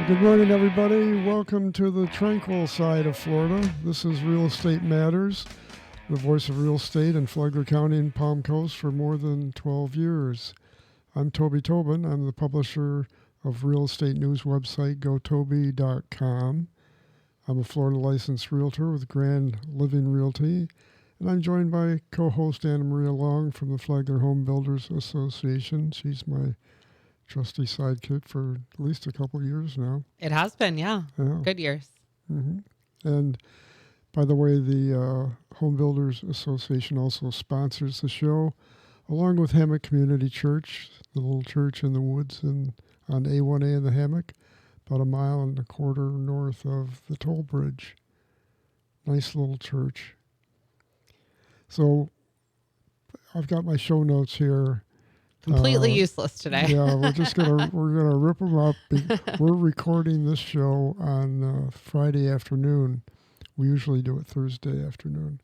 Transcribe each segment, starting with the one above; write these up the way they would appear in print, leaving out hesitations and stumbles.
Good morning, everybody. Welcome to the tranquil side of Florida. This is Real Estate Matters, the voice of real estate in Flagler County and Palm Coast for more than 12 years. I'm Toby Tobin. I'm the publisher of real estate news website gotoby.com. I'm a Florida licensed realtor with Grand Living Realty, and I'm joined by co-host Anna Maria Long from the Flagler Home Builders Association. She's my trusty sidekick for at least a couple of years now. It has been, yeah. Good years. Mm-hmm. And by the way, the Home Builders Association also sponsors the show, along with Hammock Community Church, the little church in the woods and on A1A in the Hammock, about 1.25 miles north of the toll bridge. Nice little church. So I've got my show notes here. Completely useless today. Yeah, we're gonna rip them up. We're recording this show on Friday afternoon. We usually do it Thursday afternoon,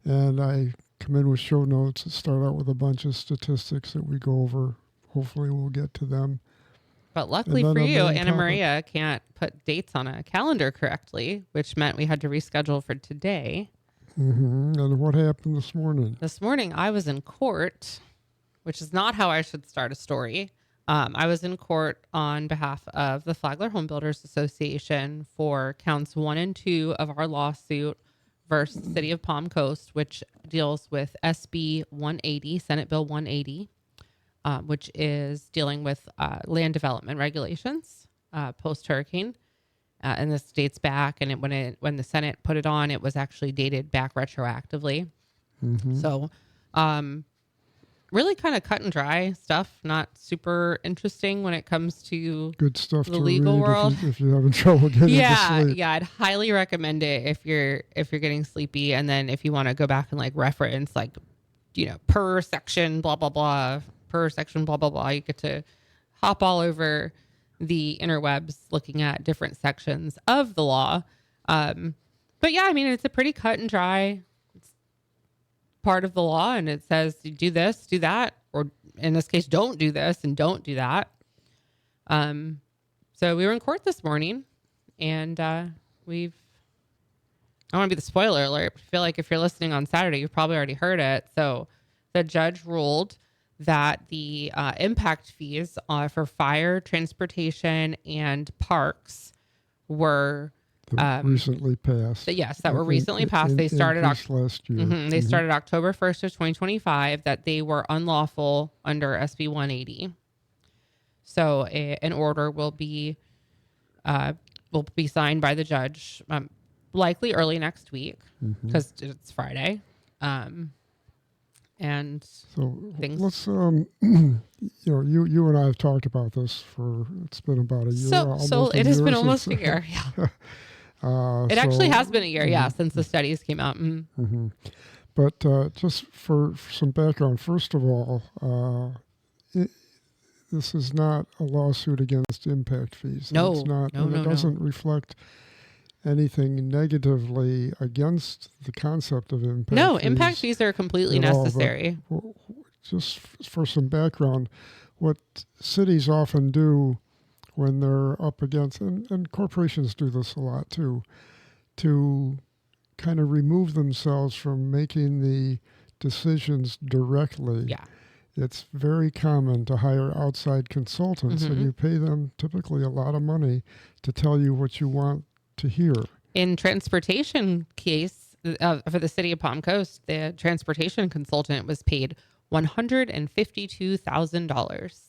and I come in with show notes that start out with a bunch of statistics that we go over. Hopefully, we'll get to them. But luckily for you, Anna Maria can't put dates on a calendar correctly, which meant we had to reschedule for today. Mm-hmm. And what happened this morning? This morning, I was in court, which is not how I should start a story. I was in court on behalf of the Flagler Home Builders Association for counts 1 and 2 of our lawsuit versus the City of Palm Coast, which deals with SB 180, Senate Bill 180, which is dealing with land development regulations post-hurricane. And this dates back, and when the Senate put it on, it was actually dated back retroactively. Mm-hmm. So really kind of cut and dry stuff, not super interesting when it comes to good stuff the to legal read world. If you're having trouble getting to sleep. Yeah, I'd highly recommend it if you're getting sleepy, and then if you want to go back and like reference like, per section blah blah blah, per section blah blah blah, you get to hop all over the interwebs looking at different sections of the law. But yeah, I mean, it's a pretty cut and dry part of the law, and it says you do this, do that, or in this case, don't do this and don't do that. So we were in court this morning, and I don't want to be the spoiler alert, but I feel like if you're listening on Saturday, you've probably already heard it. So the judge ruled that the impact fees for fire, transportation, and parks were recently passed. Yes, that were recently passed. They started last year. Mm-hmm, they started October 1st of 2025. That they were unlawful under SB 180. So an order will be signed by the judge, likely early next week, because it's Friday. And so things. Let's you and I have talked about this it's been about a year. So it has been almost a year. Yeah. It actually has been a year, since the studies came out. Mm-hmm. But just for some background, first of all, this is not a lawsuit against impact fees. No, it's not, no, it doesn't reflect anything negatively against the concept of impact fees. No, impact fees are completely necessary. Just for some background, what cities often do when they're up against, and corporations do this a lot too, to kind of remove themselves from making the decisions directly. Yeah. It's very common to hire outside consultants, and you pay them typically a lot of money to tell you what you want to hear. In transportation case for the City of Palm Coast, the transportation consultant was paid $152,000.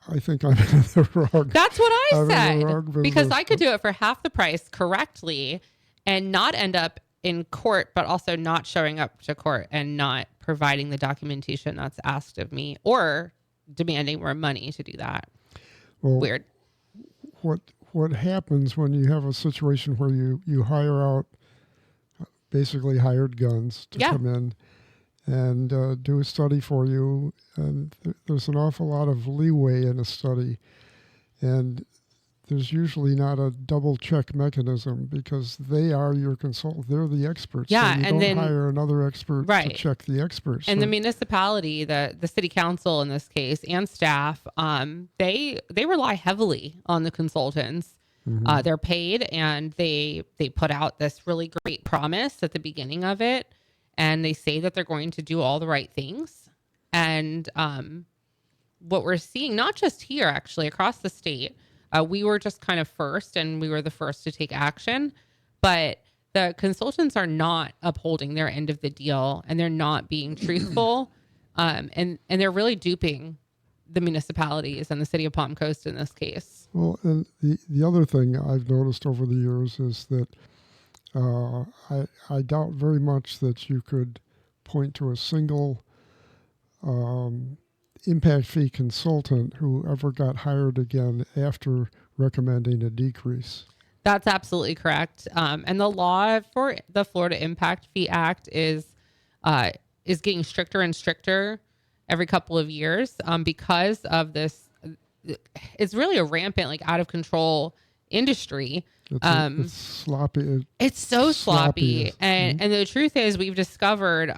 I think I'm in the wrong. That's what I said. Because I could do it for half the price correctly and not end up in court, but also not showing up to court and not providing the documentation that's asked of me or demanding more money to do that. Well, weird. What happens when you have a situation where you hire out basically hired guns to come in and do a study for you, and there's an awful lot of leeway in a study, and there's usually not a double check mechanism because they are your consultant. They're the experts. Yeah, so you and don't then hire another expert to right. check the experts. And So the municipality, the city council in this case, and staff, they rely heavily on the consultants. They're paid, and they put out this really great promise at the beginning of it, and they say that they're going to do all the right things. And what we're seeing, not just here, actually across the state, we were just kind of first, and we were the first to take action, but the consultants are not upholding their end of the deal, and they're not being truthful, and they're really duping the municipalities and the city of Palm Coast in this case. well, and the other thing I've noticed over the years is that I doubt very much that you could point to a single impact fee consultant who ever got hired again after recommending a decrease. That's absolutely correct. And the law for the Florida Impact Fee Act is getting stricter and stricter every couple of years because of this. It's really a rampant, like out of control industry. It's sloppy. It's so sloppy. Sloppy. And the truth is we've discovered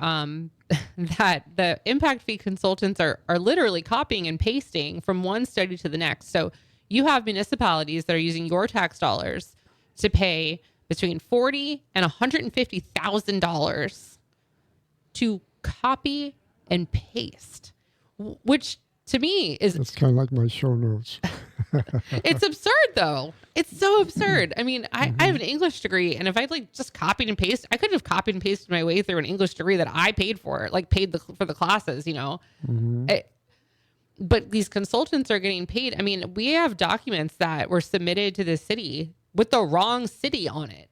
that the impact fee consultants are literally copying and pasting from one study to the next. So you have municipalities that are using your tax dollars to pay between $40,000 and $150,000 to copy and paste, which to me is... It's kind of like my show notes. It's absurd, though. It's so absurd. I mean, I have an English degree, and if I like just copied and pasted, I could have copied and pasted my way through an English degree that I paid for, like paid for the classes, you know. But these consultants are getting paid. I mean, we have documents that were submitted to the city with the wrong city on it,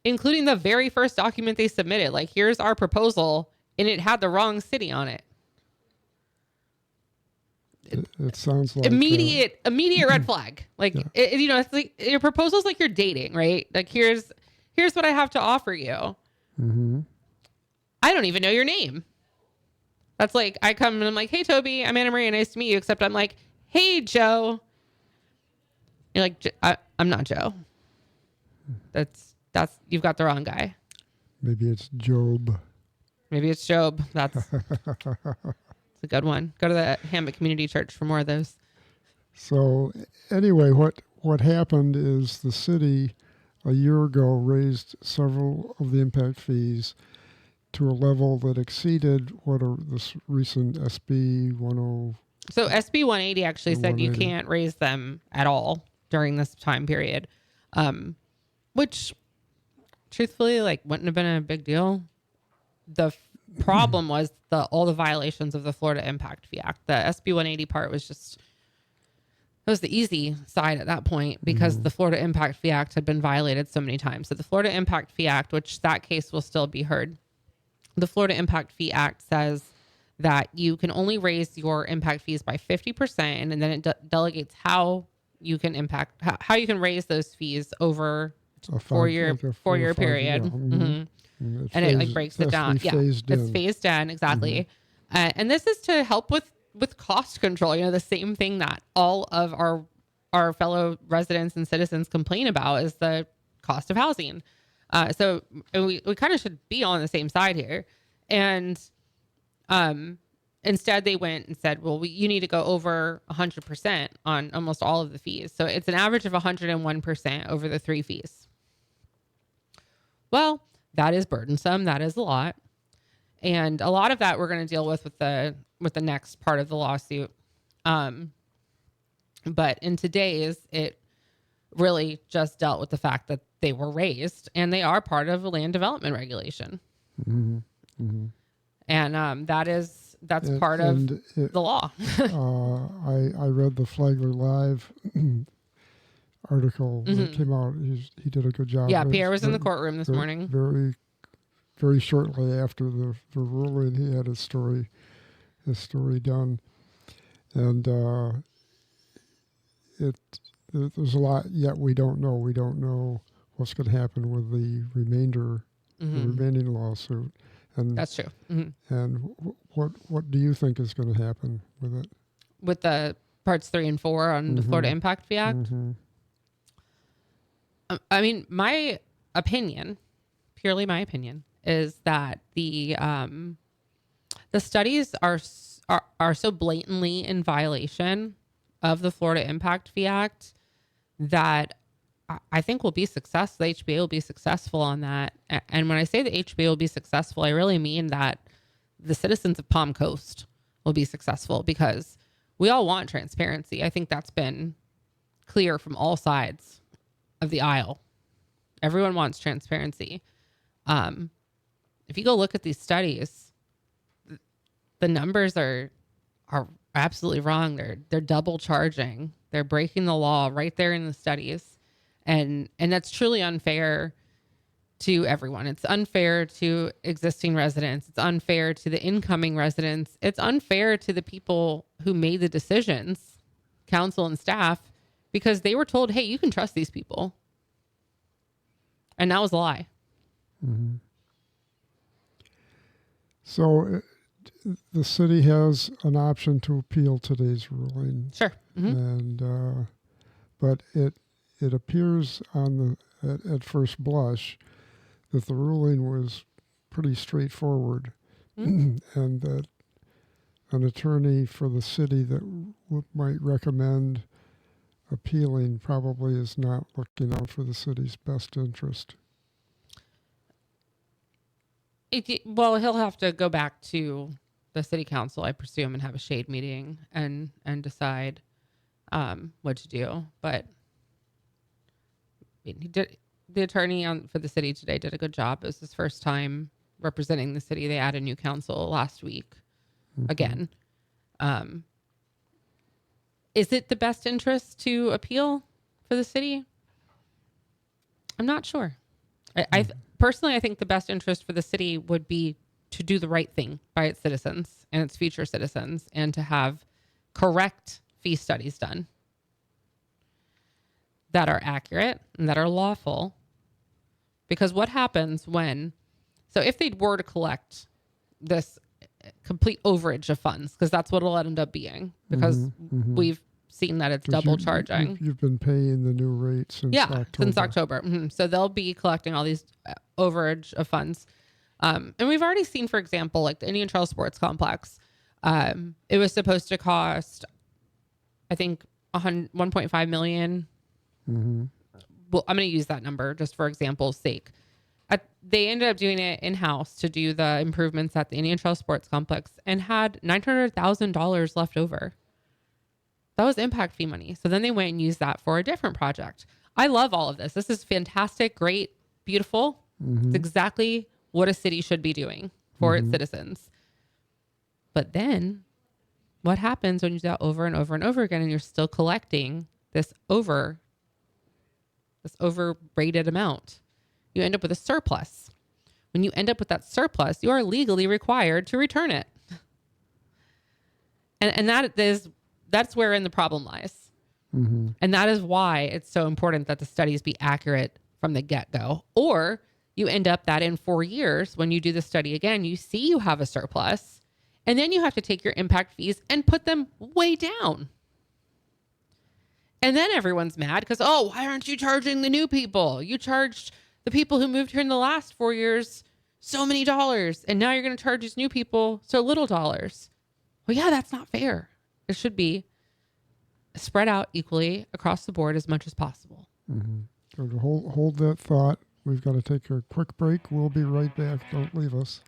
including the very first document they submitted. Like, here's our proposal, and it had the wrong city on it. It sounds like immediate red flag. Like, yeah. It's like your proposal's like you're dating, right? Like, here's what I have to offer you. I don't even know your name. That's like, I come and I'm like, hey, Toby, I'm Anna Maria. Nice to meet you. Except I'm like, hey, Joe. You're like, I'm not Joe. That's you've got the wrong guy. Maybe it's Job. Maybe it's Job. That's a good one. Go to the Hammock Community Church for more of those. So anyway, what happened is the city a year ago raised several of the impact fees to a level that exceeded what this recent SB 10. So SB 180 actually said you can't raise them at all during this time period, which truthfully, like, wouldn't have been a big deal. The problem was all the violations of the Florida Impact Fee Act. The SB 180 part was it was the easy side at that point because the Florida Impact Fee Act had been violated so many times. So the Florida Impact Fee Act, which that case will still be heard, the Florida Impact Fee Act says that you can only raise your impact fees by 50%, and then it delegates how you can how you can raise those fees over a four-year period. And it like breaks it down. Yeah, it's phased in, exactly. And this is to help with cost control. You know, the same thing that all of our fellow residents and citizens complain about is the cost of housing. So we kind of should be on the same side here. And instead they went and said, well, you need to go over 100% on almost all of the fees. So it's an average of 101% over the 3 fees. Well, that is burdensome. That is a lot. And a lot of that we're going to deal with the next part of the lawsuit. But in today's, it really just dealt with the fact that they were raised and they are part of a land development regulation. And that's part of the law. I read the Flagler Live article that came out. He did a good job. Yeah, Pierre was in the courtroom this morning. Very, very shortly after the ruling, he had his story done, and there's a lot yet we don't know. We don't know what's going to happen with the remaining lawsuit. And that's true. And what do you think is going to happen with it? With the parts 3 and 4 on the Florida Impact Fee Act. Mm-hmm. I mean, my opinion, purely my opinion, is that the studies are so blatantly in violation of the Florida Impact Fee Act that I think we'll be successful. The HBA will be successful on that. And when I say the HBA will be successful, I really mean that the citizens of Palm Coast will be successful, because we all want transparency. I think that's been clear from all sides of the aisle. Everyone wants transparency. If you go look at these studies, the numbers are absolutely wrong. They're double charging. They're breaking the law right there in the studies. And that's truly unfair to everyone. It's unfair to existing residents. It's unfair to the incoming residents. It's unfair to the people who made the decisions, council and staff, because they were told, hey, you can trust these people. And that was a lie. Mm-hmm. So the city has an option to appeal today's ruling. Sure. Mm-hmm. And but it appears at first blush that the ruling was pretty straightforward, and that an attorney for the city that might recommend appealing probably is not looking out for the city's best interest. Well, he'll have to go back to the city council, I presume, and have a shade meeting and decide what to do. But the attorney for the city today did a good job. It was his first time representing the city. They added new council last week again. Is it the best interest to appeal for the city? I'm not sure. I personally, I think the best interest for the city would be to do the right thing by its citizens and its future citizens, and to have correct fee studies done that are accurate and that are lawful. Because what happens so if they were to collect this complete overage of funds, because that's what it'll end up being, because we've seen that it's double charging. You've been paying the new rate since October. Since October. Mm-hmm. So they'll be collecting all these overage of funds. And we've already seen, for example, like the Indian Trail Sports Complex. It was supposed to cost, I think, $1.5 million. Mm-hmm. Well, I'm going to use that number just for example's sake. They ended up doing it in-house to do the improvements at the Indian Trail Sports Complex, and had $900,000 left over. That was impact fee money. So then they went and used that for a different project. I love all of this. This is fantastic, great, beautiful. It's exactly what a city should be doing for its citizens. But then what happens when you do that over and over and over again, and you're still collecting this overrated amount? You end up with a surplus. When you end up with that surplus, you are legally required to return it. And that's wherein the problem lies. And that is why it's so important that the studies be accurate from the get-go. Or you end up that in 4 years, when you do the study again, you see you have a surplus, and then you have to take your impact fees and put them way down. And then everyone's mad because, why aren't you charging the new people? You charged the people who moved here in the last 4 years so many dollars, and now you're going to charge these new people so little dollars. Well, yeah, that's not fair. It should be spread out equally across the board as much as possible. So to hold that thought, we've got to take a quick break. We'll be right back. Don't leave us.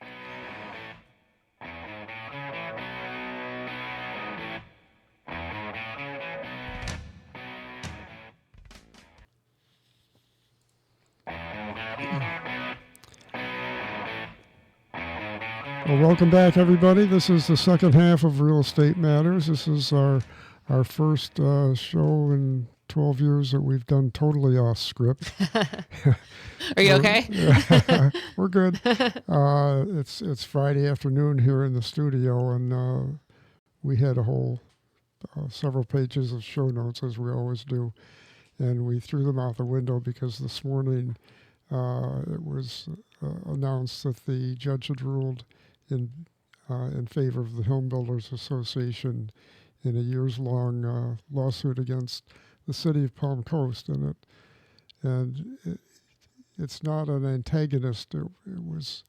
Well, welcome back, everybody. This is the second half of Real Estate Matters. This is our first show in 12 years that we've done totally off script. Are you okay? We're good. It's Friday afternoon here in the studio, and we had a whole several pages of show notes, as we always do, and we threw them out the window because this morning it was announced that the judge had ruled in favor of the Home Builders Association in a years-long lawsuit against the city of Palm Coast, it's not an antagonist. It was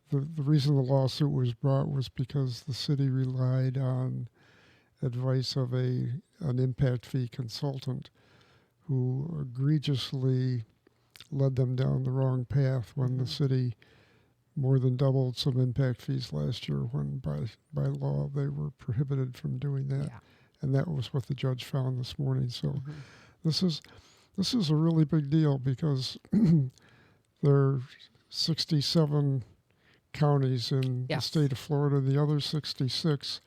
the reason the lawsuit was brought was because the city relied on advice of an impact fee consultant who egregiously led them down the wrong path when the city more than doubled some impact fees last year when by law they were prohibited from doing that. Yeah. And that was what the judge found this morning. So this is a really big deal because there are 67 counties in the state of Florida. The other 66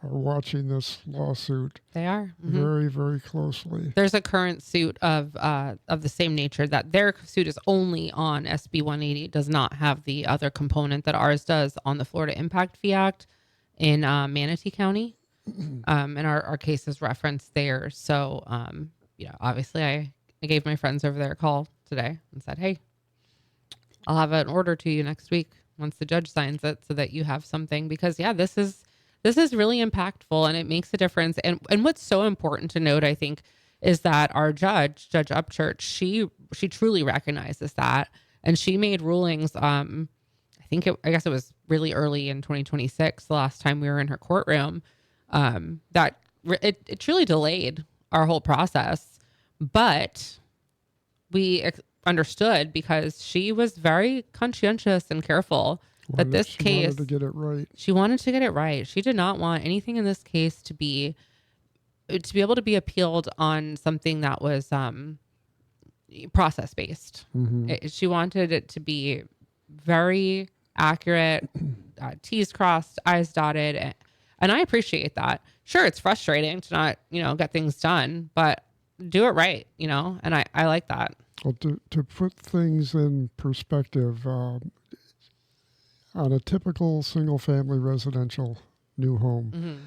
are watching this lawsuit. They are very, very closely. There's a current suit of the same nature that their suit is only on SB 180. It does not have the other component that ours does on the Florida Impact Fee Act in Manatee County. And our case is referenced there. So, obviously I gave my friends over there a call today and said, hey, I'll have an order to you next week once the judge signs it so that you have something, because this is really impactful and it makes a difference. And what's so important to note, I think, is that our Judge Upchurch, she truly recognizes that. And she made rulings, I guess it was really early in 2026, the last time we were in her courtroom, that it truly delayed our whole process. But we understood because she was very conscientious and careful that this case, wanted to get it right. She wanted to get it right. She did not want anything in this case to be able to be appealed on something that was process based. She wanted it to be very accurate, T's crossed, I's dotted, and I appreciate that. Sure, it's frustrating to not get things done, but do it right, and I like that. Well, to put things in perspective, on a typical single-family residential new home,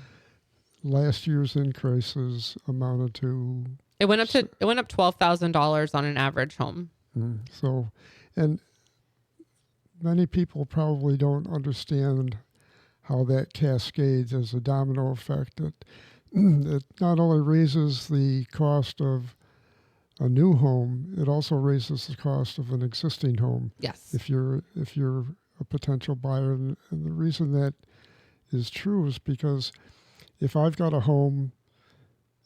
last year's increases amounted to it went up $12,000 on an average home. So, and many people probably don't understand how that cascades as a domino effect. It not only raises the cost of a new home, it also raises the cost of an existing home. Yes. If you're a potential buyer, and the reason that is true is because if I've got a home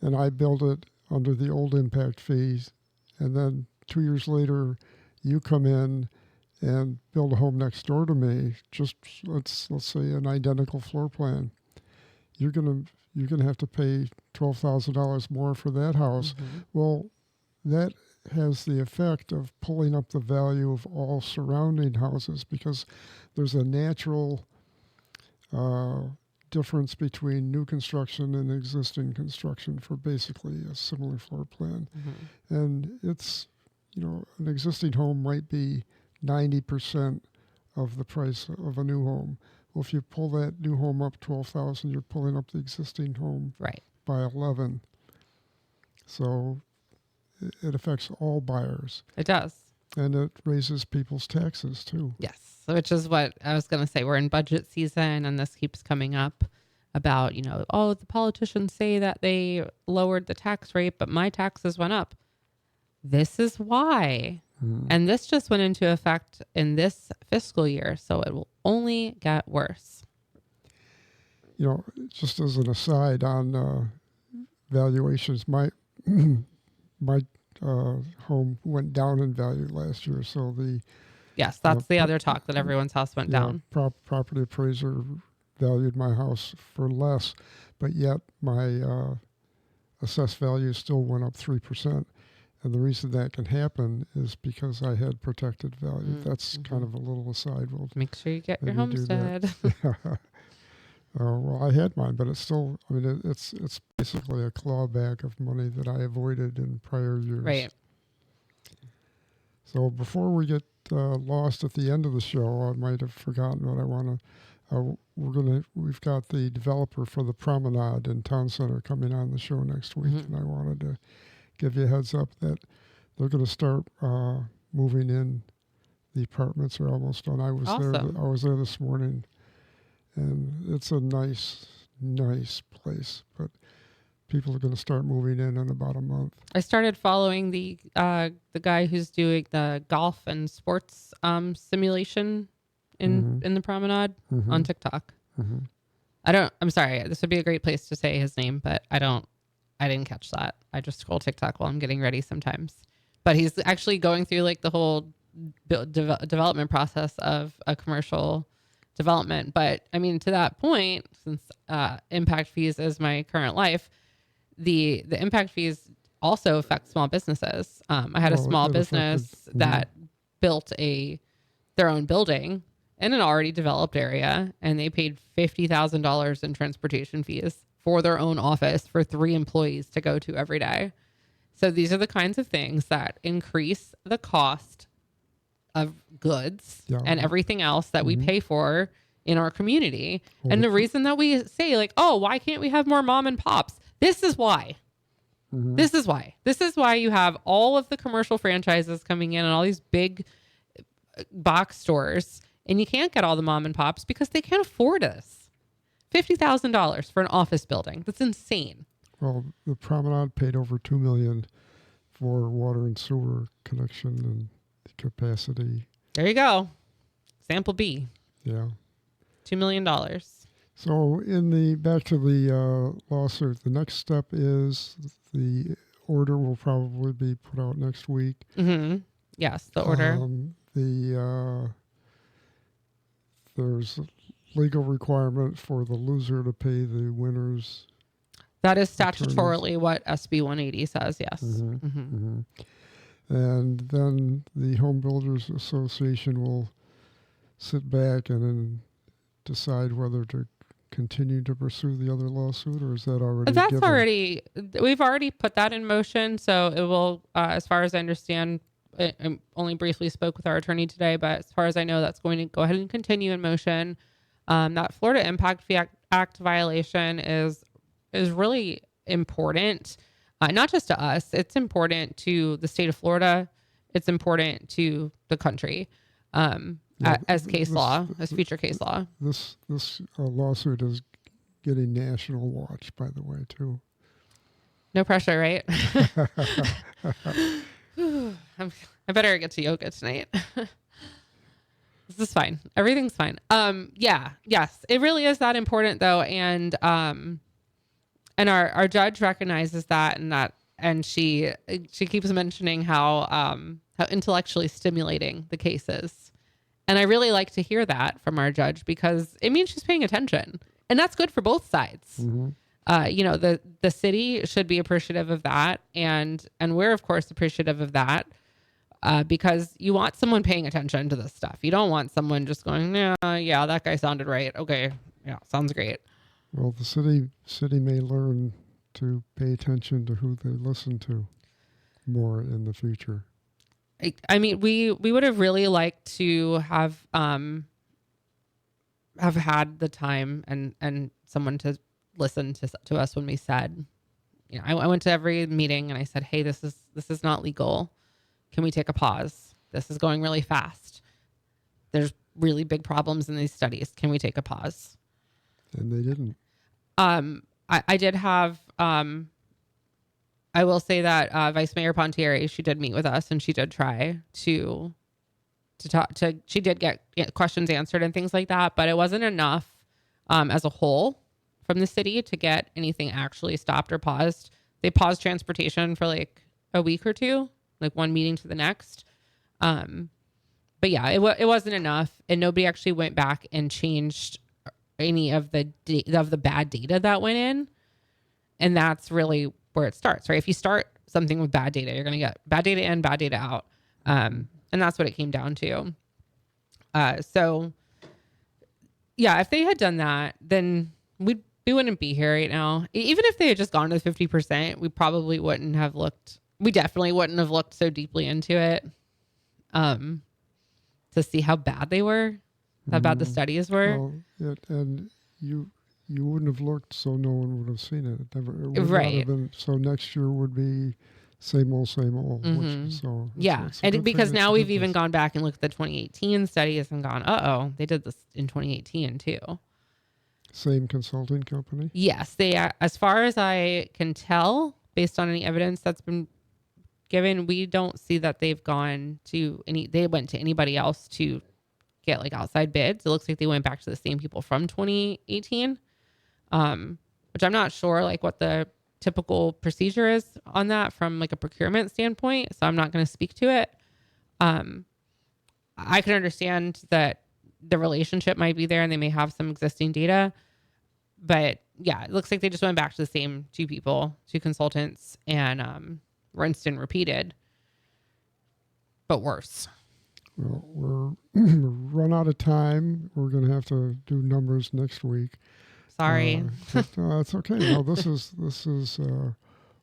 and I build it under the old impact fees, and then 2 years later you come in and build a home next door to me, just let's say an identical floor plan, you're gonna have to pay $12,000 more for that house. Well, that has the effect of pulling up the value of all surrounding houses because there's a natural difference between new construction and existing construction for basically a similar floor plan. And it's, an existing home might be 90% of the price of a new home. Well, if you pull that new home up 12,000, you're pulling up the existing home by 11. So it affects all buyers. It does. And it raises people's taxes too. Yes, which is what I was going to say. We're in budget season and this keeps coming up about, the politicians say that they lowered the tax rate, but my taxes went up. This is why. And this just went into effect in this fiscal year, so it will only get worse. Just as an aside on valuations, my home went down in value last year. So that's the other talk, that everyone's house went down. Property appraiser valued my house for less, but yet my assessed value still went up 3%. And the reason that can happen is because I had protected value. That's kind of a little aside. We'll make sure you get your homestead. Well, I had mine, but it's still, it's basically a clawback of money that I avoided in prior years. Right. So before we get lost at the end of the show, I might have forgotten what I want to. We've got the developer for the Promenade in Town Center coming on the show next week, and I wanted to give you a heads up that they're going to start moving in. The apartments are almost done. I was awesome. there. I was there this morning, and it's a nice nice place, but people are going to start moving in about a month. I started following the guy who's doing the golf and sports simulation in the promenade on TikTok. I'm sorry, this would be a great place to say his name, but I didn't catch that. I just scroll TikTok while I'm getting ready sometimes. But he's actually going through like the whole development process of a commercial development. But I mean, to that point, since impact fees is my current life, the impact fees also affect small businesses. I had a small business that built their own building in an already developed area, and they paid $50,000 in transportation fees for their own office for 3 employees to go to every day. So these are the kinds of things that increase the cost of goods and everything else that we pay for in our community. And the reason that we say like, oh, why can't we have more mom and pops? This is why. This is why. This is why you have all of the commercial franchises coming in and all these big box stores, and you can't get all the mom and pops because they can't afford this. $50,000 for an office building. That's insane. Well, the promenade paid over $2 million for water and sewer connection and capacity. There you go. Sample B. Yeah. $2 million. So back to the lawsuit, the next step is the order will probably be put out next week. Yes, the order. There's legal requirement for the loser to pay the winners. That is statutorily what SB 180 says, yes. And then the Home Builders Association will sit back and then decide whether to continue to pursue the other lawsuit, or is that already we've already put that in motion. So it will, as far as I understand, I only briefly spoke with our attorney today, but as far as I know, that's going to go ahead and continue in motion. That Florida Impact Fee Act violation is really important, not just to us. It's important to the state of Florida. It's important to the country as future case law. This lawsuit is getting national watch, by the way, too. No pressure, right? I better get to yoga tonight. This is fine. Everything's fine. Yes, it really is that important though. And our judge recognizes that, and she keeps mentioning how intellectually stimulating the case is. And I really like to hear that from our judge, because it means she's paying attention, and that's good for both sides. The city should be appreciative of that. And we're of course appreciative of that. Because you want someone paying attention to this stuff. You don't want someone just going, yeah, that guy sounded right. Okay. Yeah. Sounds great. Well, the city may learn to pay attention to who they listen to more in the future. I mean, we would have really liked to have had the time and someone to listen to us when we said, I went to every meeting and I said, hey, this is not legal. Can we take a pause? This is going really fast. There's really big problems in these studies. Can we take a pause? And they didn't. I did have, I will say that Vice Mayor Pontieri, she did meet with us, and she did try to talk to, she did get questions answered and things like that, but it wasn't enough as a whole from the city to get anything actually stopped or paused. They paused transportation for like a week or two, like one meeting to the next. But yeah, it wasn't enough, and nobody actually went back and changed any of the bad data that went in. And that's really where it starts, right? If you start something with bad data, you're going to get bad data in, bad data out. And that's what it came down to. So yeah, if they had done that, then we wouldn't be here right now. Even if they had just gone to the 50%, we probably wouldn't have looked. We definitely wouldn't have looked so deeply into it to see how bad they were, how bad the studies were. Well, and you wouldn't have looked, so no one would have seen it. It would right. not have been, so next year would be same old. And because now we've even gone back and looked at the 2018 studies and gone, they did this in 2018 too. Same consulting company? Yes, they are, as far as I can tell, based on any evidence that's been given, we don't see that they went to anybody else to get like outside bids. It looks like they went back to the same people from 2018, which I'm not sure like what the typical procedure is on that from like a procurement standpoint. So I'm not going to speak to it. I can understand that the relationship might be there and they may have some existing data, but yeah, it looks like they just went back to the same two consultants, and rinsed and repeated, but worse. Well, we're run out of time. We're going to have to do numbers next week. Sorry. It's okay. No, this is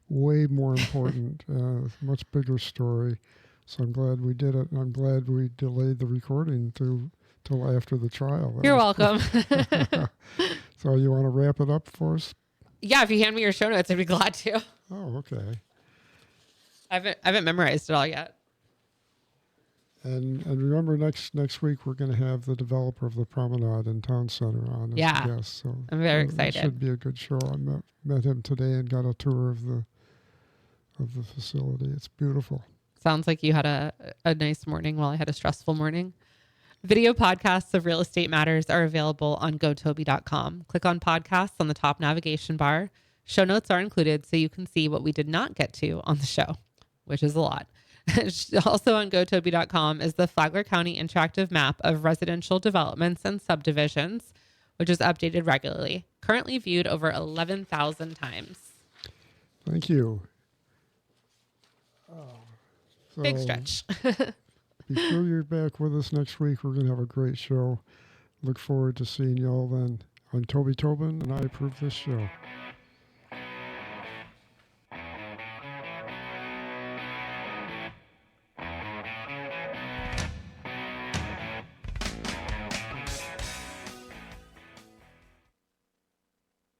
way more important, much bigger story. So I'm glad we did it. And I'm glad we delayed the recording till after the trial. You're welcome. So you want to wrap it up for us? Yeah, if you hand me your show notes, I'd be glad to. Oh, okay. I haven't memorized it all yet. And remember, next week we're going to have the developer of the Promenade in Town Center on as a guest. So I'm very excited. It should be a good show. I met him today and got a tour of the facility. It's beautiful. Sounds like you had a nice morning while I had a stressful morning. Video podcasts of Real Estate Matters are available on gotoby.com. Click on podcasts on the top navigation bar. Show notes are included so you can see what we did not get to on the show, which is a lot. Also on gotoby.com is the Flagler County interactive map of residential developments and subdivisions, which is updated regularly. Currently viewed over 11,000 times. Thank you. Big stretch. Be sure you're back with us next week. We're going to have a great show. Look forward to seeing you all then. I'm Toby Tobin, and I approve this show.